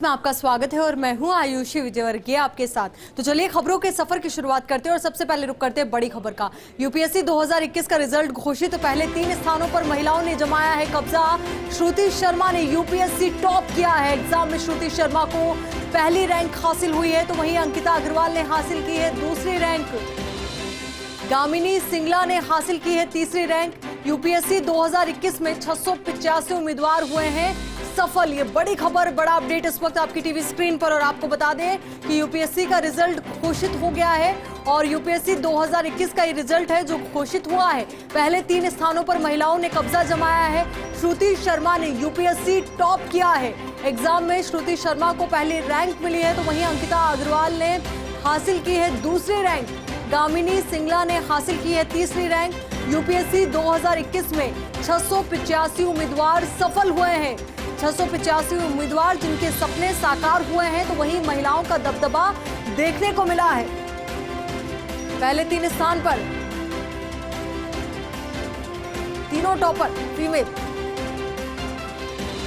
में आपका स्वागत है और मैं हूं आयुषी विजयवर्गीय आपके साथ। तो चलिए खबरों के सफर की शुरुआत करते हैं और सबसे पहले रुक करते हैं बड़ी खबर का। यूपीएससी 2021 का रिजल्ट घोषित, तो पहले 3 स्थानों पर महिलाओं ने जमाया है कब्जा। श्रुति शर्मा ने यूपीएससी टॉप किया है। एग्जाम में श्रुति शर्मा को पहली रैंक हासिल हुई है, तो वहीं अंकिता अग्रवाल ने हासिल की है दूसरी रैंक। गामिनी सिंगला ने हासिल की है तीसरी रैंक। यूपीएससी 2021 में 685 उम्मीदवार हुए हैं सफल। ये बड़ी खबर, बड़ा अपडेट इस वक्त आपकी टीवी स्क्रीन पर। और आपको बता दें कि यूपीएससी का रिजल्ट घोषित हो गया है और यूपीएससी 2021 का ये रिजल्ट है जो घोषित हुआ है। पहले 3 स्थानों पर महिलाओं ने कब्जा जमाया है। श्रुति शर्मा ने यूपीएससी टॉप किया है। एग्जाम में श्रुति शर्मा को पहली रैंक मिली है, तो वहीं अंकिता अग्रवाल ने हासिल की है दूसरी रैंक। गामिनी सिंगला ने हासिल की है तीसरी रैंक। यूपीएससी 2021 में 685 उम्मीदवार सफल हुए हैं। 685 उम्मीदवार जिनके सपने साकार हुए हैं, तो वहीं महिलाओं का दबदबा देखने को मिला है। पहले 3 स्थान पर तीनों टॉपर फीमेल।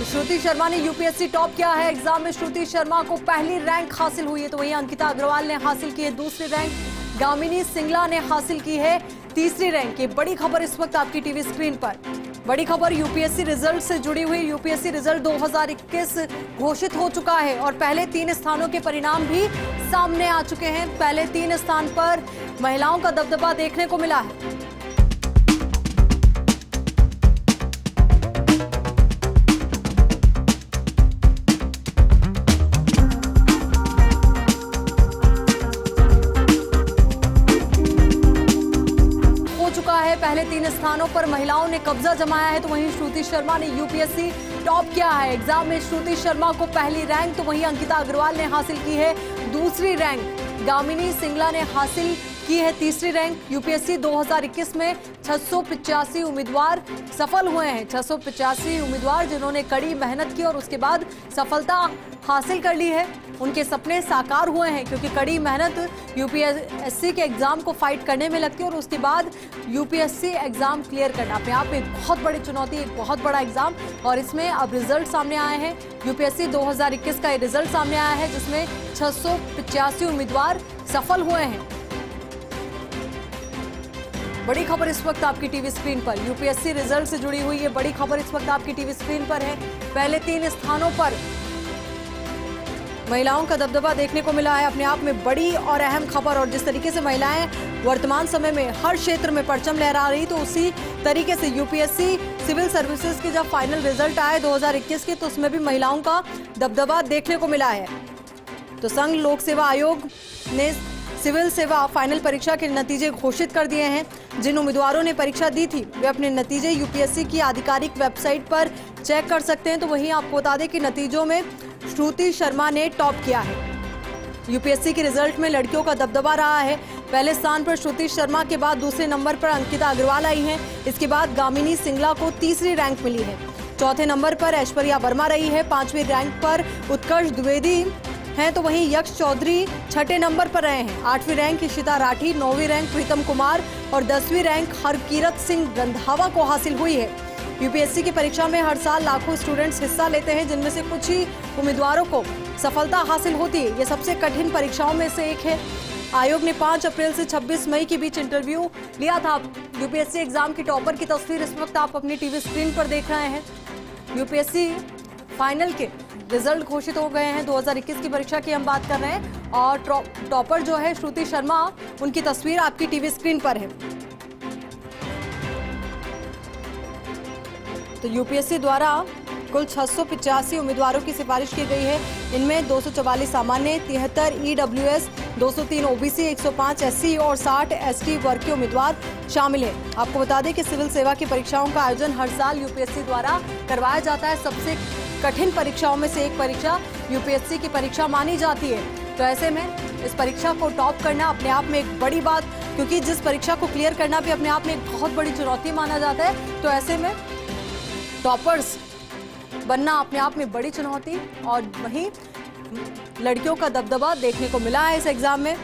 श्रुति शर्मा ने यूपीएससी टॉप किया है। एग्जाम में श्रुति शर्मा को पहली रैंक हासिल हुई है, तो वहीं अंकिता अग्रवाल ने हासिल की है दूसरी रैंक। गामिनी सिंगला ने हासिल की है तीसरी रैंक। ये बड़ी खबर इस वक्त आपकी टीवी स्क्रीन पर। बड़ी खबर यूपीएससी रिजल्ट से जुड़ी हुई। यूपीएससी रिजल्ट 2021 घोषित हो चुका है और पहले 3 स्थानों के परिणाम भी सामने आ चुके हैं। पहले 3 स्थान पर महिलाओं का दबदबा देखने को मिला है। पहले 3 स्थानों पर महिलाओं ने कब्जा जमाया है, तो वहीं श्रुति शर्मा ने यूपीएससी टॉप किया है। एग्जाम में श्रुति शर्मा को पहली रैंक, तो वहीं अंकिता अग्रवाल ने हासिल की है दूसरी रैंक। गामिनी सिंगला ने हासिल की है तीसरी रैंक। यूपीएससी 2021 में 685 उम्मीदवार सफल हुए हैं। 685 उम्मीदवार जिन्होंने कड़ी मेहनत की और उसके बाद सफलता हासिल कर ली है। उनके सपने साकार हुए हैं, क्योंकि कड़ी मेहनत यूपीएससी के एग्जाम को फाइट करने में लगती है और उसके बाद यूपीएससी एग्जाम क्लियर करना अपने आप में एक बहुत बड़ी चुनौती, एक बहुत बड़ा एग्जाम। और इसमें अब रिजल्ट सामने आए हैं। यूपीएससी 2021 का ये रिजल्ट सामने आया है जिसमें 685 उम्मीदवार सफल हुए हैं। बड़ी खबर इस वक्त आपकी टीवी स्क्रीन पर। यूपीएससी रिजल्ट से जुड़ी हुई ये बड़ी खबर इस वक्त आपकी टीवी स्क्रीन पर है। पहले 3 स्थानों पर महिलाओं का दबदबा देखने को मिला है। अपने आप में बड़ी और अहम खबर। और जिस तरीके से महिलाएं वर्तमान समय में हर क्षेत्र में परचम लहरा रही, तो उसी तरीके से यूपीएससी सिविल सर्विसेज के जब फाइनल रिजल्ट आए 2021 के, तो उसमें भी महिलाओं का दबदबा देखने को मिला है। तो संघ लोक सेवा आयोग ने सिविल सेवा फाइनल परीक्षा के नतीजे घोषित कर दिए हैं। जिन उम्मीदवारों ने परीक्षा दी थी वे अपने नतीजे यूपीएससी की आधिकारिक वेबसाइट पर चेक कर सकते हैं। तो वहीं आपको बता दें कि नतीजों में श्रुति शर्मा ने टॉप किया है। यूपीएससी के रिजल्ट में लड़कियों का दबदबा रहा है। पहले स्थान पर श्रुति शर्मा के बाद दूसरे नंबर पर अंकिता अग्रवाल आई हैं। इसके बाद गामिनी सिंगला को तीसरी रैंक मिली है। चौथे नंबर पर ऐश्वर्या वर्मा रही है। 5वीं रैंक पर उत्कर्ष द्विवेदी हैं, तो वहीं यक्ष चौधरी 6ठे नंबर पर रहे हैं। 8वीं रैंक इशिता राठी, 9वीं रैंक प्रीतम कुमार और 10वीं रैंक हरकीरत सिंह रंधावा को हासिल हुई है। यूपीएससी की परीक्षा में हर साल लाखों स्टूडेंट्स हिस्सा लेते हैं, जिनमें से कुछ ही उम्मीदवारों को सफलता हासिल होती है। ये सबसे कठिन परीक्षाओं में से एक है। आयोग ने 5 अप्रैल से 26 मई के बीच इंटरव्यू लिया था। यूपीएससी एग्जाम की टॉपर की तस्वीर इस वक्त आप अपनी टीवी स्क्रीन पर देख रहे हैं। यूपीएससी फाइनल के रिजल्ट घोषित हो गए हैं। 2021 की परीक्षा की हम बात कर रहे हैं और टॉपर जो है श्रुति शर्मा, उनकी तस्वीर आपकी टीवी स्क्रीन पर है। तो यूपीएससी द्वारा कुल 685 उम्मीदवारों की सिफारिश की गई है। इनमें 244 सामान्य, 73 ईडब्ल्यूएस, 203 ओबीसी, 105 एससी और 60 एसटी वर्ग के उम्मीदवार शामिल हैं। आपको बता दें कि सिविल सेवा की परीक्षाओं का आयोजन हर साल यूपीएससी द्वारा करवाया जाता है। सबसे कठिन परीक्षाओं में से एक परीक्षा यूपीएससी की परीक्षा मानी जाती है। तो ऐसे में इस परीक्षा को टॉप करना अपने आप में एक बड़ी बात, क्योंकि जिस परीक्षा को क्लियर करना भी अपने आप में एक बहुत बड़ी चुनौती माना जाता है। तो ऐसे में टॉपर्स बनना अपने आप में बड़ी चुनौती, और वहीं लड़कियों का दबदबा देखने को मिला है इस एग्जाम में।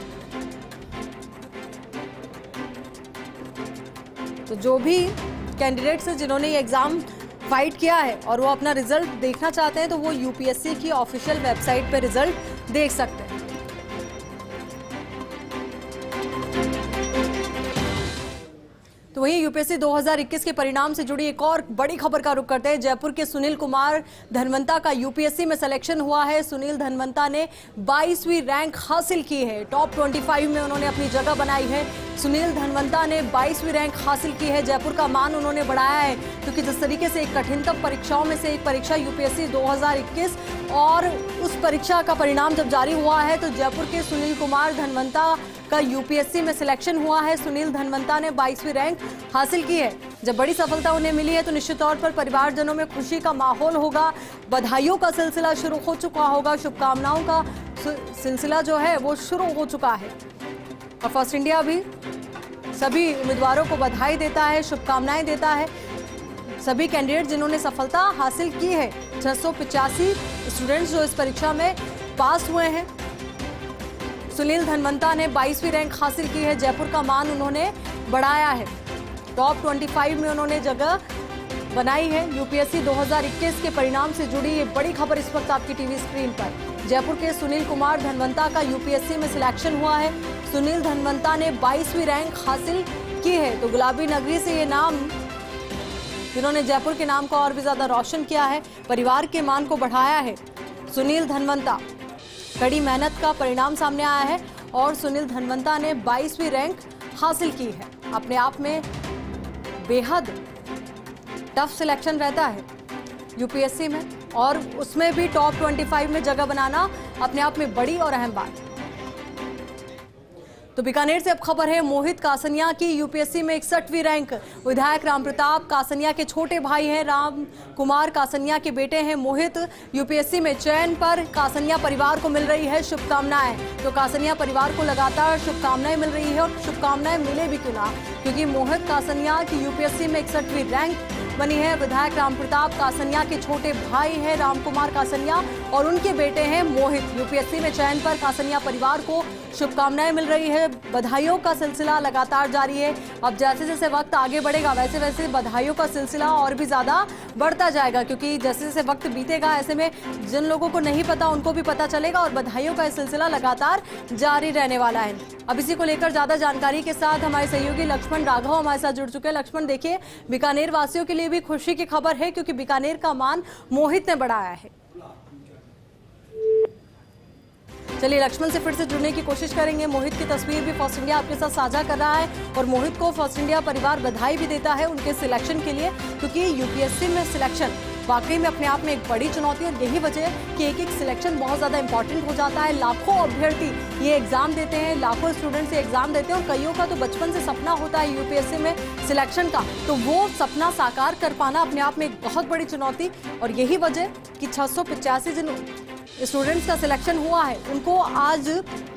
तो जो भी कैंडिडेट्स हैं जिन्होंने ये एग्जाम फाइट किया है और वो अपना रिजल्ट देखना चाहते हैं तो वो यूपीएससी की ऑफिशियल वेबसाइट पर रिजल्ट देख सकते हैं। तो वहीं यूपीएससी 2021 के परिणाम से जुड़ी एक और बड़ी खबर का रुख करते हैं। जयपुर के सुनील कुमार धनवंता का यूपीएससी में सिलेक्शन हुआ है। सुनील धनवंता ने 22वीं रैंक हासिल की है। टॉप 25 में उन्होंने अपनी जगह बनाई है। सुनील धनवंता ने 22वीं रैंक हासिल की है। जयपुर का मान उन्होंने बढ़ाया है क्योंकि जिस तरीके से एक कठिनतम परीक्षाओं में से एक परीक्षा यूपीएससी 2021 और उस परीक्षा का परिणाम जब जारी हुआ है तो जयपुर के सुनील कुमार धनवंता का यूपीएससी में सिलेक्शन हुआ है। सुनील धनवंता ने 22वीं रैंक हासिल की है। जब बड़ी सफलता उन्हें मिली है तो निश्चित तौर पर परिवारजनों में खुशी का माहौल होगा। बधाइयों का सिलसिला शुरू हो चुका होगा। शुभकामनाओं का सिलसिला जो है वो शुरू हो चुका है और फर्स्ट इंडिया भी सभी उम्मीदवारों को बधाई देता है, शुभकामनाएं देता है। सभी कैंडिडेट जिन्होंने सफलता हासिल की है, 685 स्टूडेंट्स जो इस परीक्षा में पास हुए हैं। सुनील धनवंता ने 22वीं रैंक हासिल की है। जयपुर का मान उन्होंने बढ़ाया है। टॉप 25 में उन्होंने जगह बनाई है। यूपीएससी 2021 के परिणाम से जुड़ी ये बड़ी खबर इस वक्त आपकी टीवी स्क्रीन पर। जयपुर के सुनील कुमार धनवंता का यूपीएससी में सिलेक्शन हुआ है। सुनील धनवंता ने 22वीं रैंक हासिल की है। तो गुलाबी नगरी से ये नाम, जिन्होंने जयपुर के नाम को और भी ज्यादा रोशन किया है, परिवार के मान को बढ़ाया है। सुनील धनवंता, कड़ी मेहनत का परिणाम सामने आया है और सुनील धनवंता ने 22वीं रैंक हासिल की है। अपने आप में बेहद टफ सिलेक्शन रहता है यूपीएससी में और उसमें भी टॉप 25 में जगह बनाना अपने आप में बड़ी और अहम बात है। तो बीकानेर से अब खबर है मोहित कासनिया की यूपीएससी में 61वीं रैंक। विधायक रामप्रताप कासनिया के छोटे भाई हैं। राम कुमार कासनिया के बेटे हैं मोहित। यूपीएससी में चयन पर कासनिया परिवार को मिल रही है शुभकामनाएं। तो कासनिया परिवार को लगातार शुभकामनाएं मिल रही है और शुभकामनाएं मिले भी क्यों ना, क्योंकि मोहित कासनिया की यूपीएससी में 61वीं रैंक बनी है। विधायक रामप्रताप कासनिया के छोटे भाई हैं राम कुमार कासनिया और उनके बेटे हैं मोहित। यूपीएससी में चयन पर कासनिया परिवार को शुभकामनाएं मिल रही है। बधाइयों का सिलसिला लगातार जारी है। अब जैसे जैसे वक्त आगे बढ़ेगा वैसे वैसे बधाइयों का सिलसिला और भी ज्यादा बढ़ता जाएगा, क्योंकि जैसे जैसे वक्त बीतेगा ऐसे में जिन लोगों को नहीं पता उनको भी पता चलेगा और बधाइयों का सिलसिला लगातार जारी रहने वाला है। अब इसी को लेकर ज्यादा जानकारी के साथ हमारे सहयोगी लक्ष्मण राघव हमारे साथ जुड़ चुके हैं। लक्ष्मण, देखिए, बीकानेर वासियों के लिए भी खुशी की खबर है क्योंकि बीकानेर का मान मोहित ने बढ़ाया है। चलिए लक्ष्मण से फिर से जुड़ने की कोशिश करेंगे। मोहित की तस्वीर भी फर्स्ट इंडिया आपके साथ साझा कर रहा है और मोहित को फर्स्ट इंडिया परिवार बधाई भी देता है उनके सिलेक्शन के लिए, क्योंकि यूपीएससी में सिलेक्शन वाकई में अपने आप में एक बड़ी चुनौती और यही वजह है कि एक एक सिलेक्शन बहुत ज़्यादा इंपॉर्टेंट हो जाता है। लाखों अभ्यर्थी ये एग्जाम देते हैं, लाखों स्टूडेंट्स ये एग्जाम देते हैं और कईयों का तो बचपन से सपना होता है यूपीएससी में सिलेक्शन का, तो वो सपना साकार कर पाना अपने आप में एक बहुत बड़ी चुनौती और यही वजह कि 685 जिन स्टूडेंट्स का सिलेक्शन हुआ है उनको आज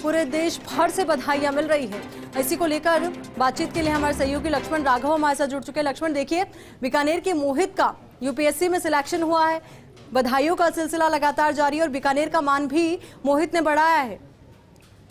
पूरे देश भर से बधाइयां मिल रही है। इसी को लेकर बातचीत के लिए हमारे सहयोगी लक्ष्मण राघव हमारे साथ जुड़ चुके हैं। लक्ष्मण, देखिए, बीकानेर के मोहित का यूपीएससी में सिलेक्शन हुआ है, बधाइयों का सिलसिला लगातार जारी है और बीकानेर का मान भी मोहित ने बढ़ाया है।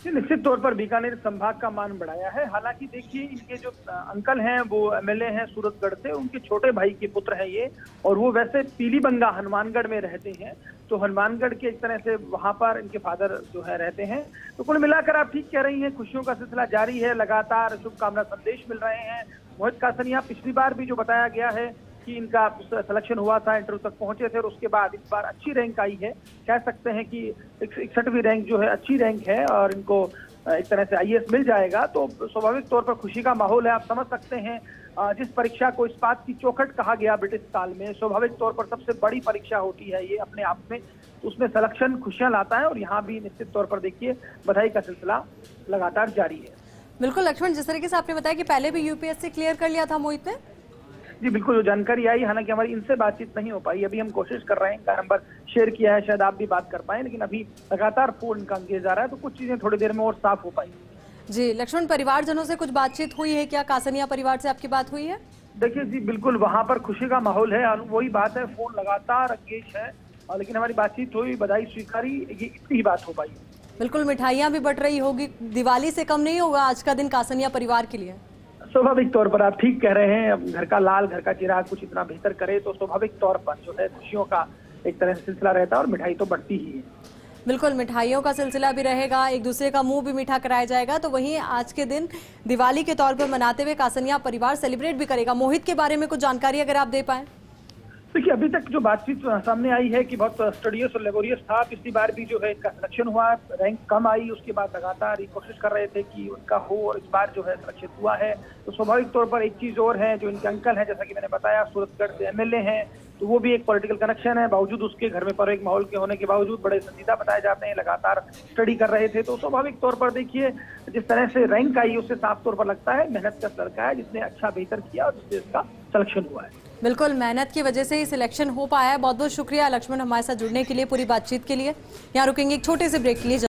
निश्चित तौर पर बीकानेर संभाग का मान बढ़ाया है। हालांकि देखिए, इनके जो अंकल हैं वो एमएलए हैं सूरतगढ़ से, उनके छोटे भाई के पुत्र हैं ये, और वो वैसे पीलीबंगा हनुमानगढ़ में रहते हैं। तो हनुमानगढ़ के एक तरह से वहां पर इनके फादर जो है रहते हैं। तो कुल मिलाकर आप ठीक कह रही हैं, खुशियों का सिलसिला जारी है, लगातार शुभकामना संदेश मिल रहे हैं। मोहित कासनिया, पिछली बार भी जो बताया गया है कि इनका सिलेक्शन हुआ था, इंटरव्यू तक पहुंचे थे और उसके बाद इस बार अच्छी रैंक आई है। कह सकते हैं कि 61वीं रैंक जो है अच्छी रैंक है और इनको एक तरह से आईएएस मिल जाएगा। तो स्वाभाविक तौर पर खुशी का माहौल है। आप समझ सकते हैं, जिस परीक्षा को इस्पात की चौखट कहा गया ब्रिटिश काल में, स्वाभाविक तौर पर सबसे बड़ी परीक्षा होती है ये अपने आप में, तो उसमें सिलेक्शन खुशियां लाता है और यहाँ भी निश्चित तौर पर देखिए बधाई का सिलसिला लगातार जारी है। बिल्कुल लक्ष्मण, जिस तरीके से आपने बताया कि पहले भी यूपीएससी क्लियर कर लिया था मोहित ने। जी बिल्कुल, जो जानकारी आई, हालांकि हमारी इनसे बातचीत नहीं हो पाई, अभी हम कोशिश कर रहे हैं, इनका नंबर शेयर किया है, शायद आप भी बात कर पाए, लेकिन अभी लगातार फोन इनका अंगेज आ रहा है, तो कुछ चीजें थोड़ी देर में और साफ हो पाई। जी लक्ष्मण, परिवारजनों से कुछ बातचीत हुई है क्या? कासनिया परिवार से आपकी बात हुई है? देखिए जी, बिल्कुल वहाँ पर खुशी का माहौल है, वही बात है, फोन लगातार अंगेज है, लेकिन हमारी बातचीत हुई, बधाई स्वीकारी, ये इतनी ही बात हो पाई। बिल्कुल, मिठाइयाँ भी बट रही होगी, दिवाली से कम नहीं होगा आज का दिन कासनिया परिवार के लिए। स्वाभाविक तौर पर आप ठीक कह रहे हैं। अब घर का लाल, घर का चिराग कुछ इतना बेहतर करे तो स्वाभाविक तौर पर जो है खुशियों का एक तरह से सिलसिला रहता है और मिठाई तो बढ़ती ही है। बिल्कुल, मिठाइयों का सिलसिला भी रहेगा, एक दूसरे का मुंह भी मीठा कराया जाएगा। तो वहीं आज के दिन दिवाली के तौर पर मनाते हुए कासनिया परिवार सेलिब्रेट भी करेगा। मोहित के बारे में कुछ जानकारी अगर आप दे पाए। देखिए, अभी तक जो बातचीत सामने आई है कि बहुत स्टडियस और लेबोरियस था। पिछली बार भी जो है इनका सिलेक्शन हुआ, रैंक कम आई, उसके बाद लगातार ये कोशिश कर रहे थे कि उनका हो, और इस बार जो है सिलेक्शन हुआ है। तो स्वाभाविक तौर पर एक चीज और है, जो इनके अंकल हैं, जैसा कि मैंने बताया, सूरतगढ़ से एमएलए हैं, तो वो भी एक पॉलिटिकल कनेक्शन है। बावजूद उसके घर में पारिवारिक माहौल के होने के बावजूद बड़े संजीदा बताए जाते हैं, लगातार स्टडी कर रहे थे। तो स्वाभाविक तौर पर देखिए, जिस तरह से रैंक आई उससे साफ तौर पर लगता है मेहनत का लड़का है, जिसने अच्छा बेहतर किया और जिससे इसका सिलेक्शन हुआ है। बिल्कुल, मेहनत की वजह से ही सिलेक्शन हो पाया है। बहुत बहुत शुक्रिया लक्ष्मण हमारे साथ जुड़ने के लिए, पूरी बातचीत के लिए। यहाँ रुकेंगे एक छोटे से ब्रेक के लिए।